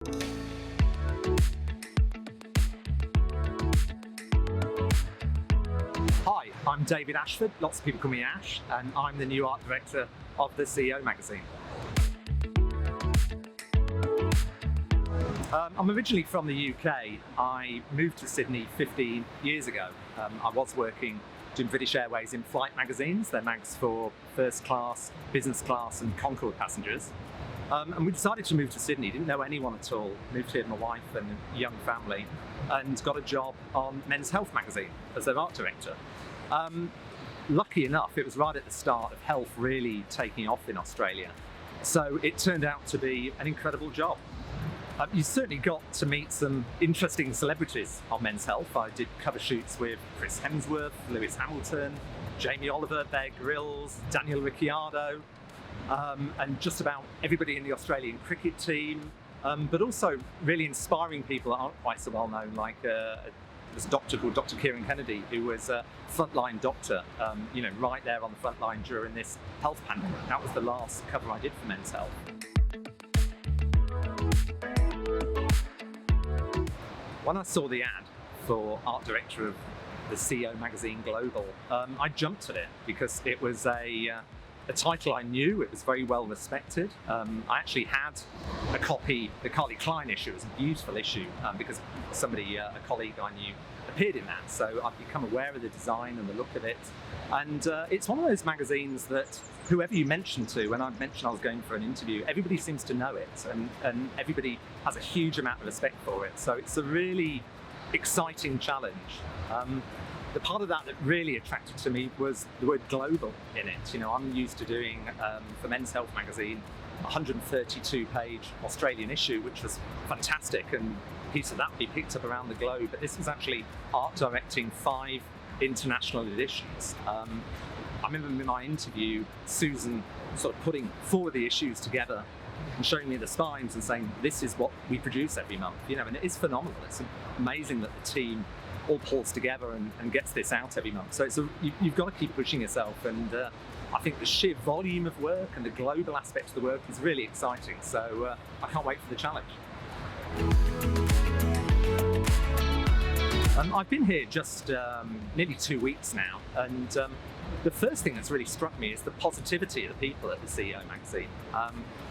Hi, I'm David Ashford, lots of people call me Ash, and I'm the new art director of the CEO magazine. I'm originally from the UK. I moved to Sydney 15 years ago. I was working doing British Airways in flight magazines. They're mags for first class, business class and Concorde passengers. And we decided to move to Sydney, didn't know anyone at all. Moved here with my wife and a young family and got a job on Men's Health magazine as their art director. Lucky enough, it was right at the start of health really taking off in Australia. So it turned out to be an incredible job. You certainly got to meet some interesting celebrities on Men's Health. I did cover shoots with Chris Hemsworth, Lewis Hamilton, Jamie Oliver, Bear Grylls, Daniel Ricciardo, and just about everybody in the Australian cricket team, but also really inspiring people that aren't quite so well known, like this doctor called Dr. Kieran Kennedy, who was a frontline doctor, right there on the front line during this health pandemic. That was the last cover I did for Men's Health. When I saw the ad for art director of the CEO magazine Global, I jumped at it because it was a title I knew. It was very well respected. I actually had a copy, the Carly Klein issue. It was a beautiful issue because somebody, a colleague I knew, appeared in that. So I've become aware of the design and the look of it. And it's one of those magazines that whoever you mention to, when I mentioned I was going for an interview, everybody seems to know it and everybody has a huge amount of respect for it. So it's a really exciting challenge. The part of that really attracted to me was the word global in it. I'm used to doing, for Men's Health magazine, a 132-page Australian issue, which was fantastic, and a piece of that we picked up around the globe. But this was actually art directing 5 international editions. I remember in my interview, Susan sort of putting 4 of the issues together and showing me the spines and saying, this is what we produce every month. And it is phenomenal. It's amazing that the team all pulls together and gets this out every month. So you've got to keep pushing yourself, and I think the sheer volume of work and the global aspect of the work is really exciting. So I can't wait for the challenge. I've been here just nearly 2 weeks now, and the first thing that's really struck me is the positivity of the people at the CEO magazine.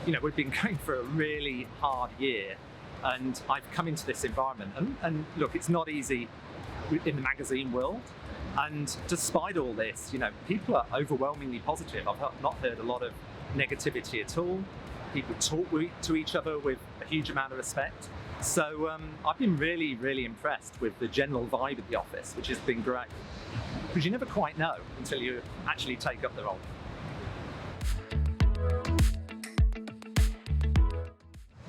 We've been going for a really hard year, and I've come into this environment, and look, it's not easy in the magazine world, and despite all this, people are overwhelmingly positive. I've not heard a lot of negativity at all. People talk to each other with a huge amount of respect. So I've been really, really impressed with the general vibe of the office, which has been great. Because you never quite know until you actually take up the role.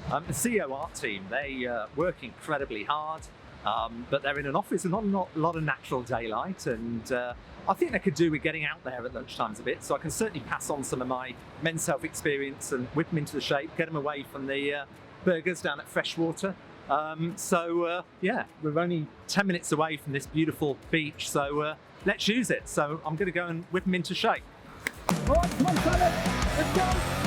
The CEO art team, they work incredibly hard, but they're in an office and not a lot of natural daylight, and I think they could do with getting out there at lunchtimes a bit, so I can certainly pass on some of my Men's Health experience and whip them into the shape, get them away from the burgers down at Freshwater. Yeah, we're only 10 minutes away from this beautiful beach, so let's use it. So I'm going to go and whip them into shape. All right, come on, Simon, let's go!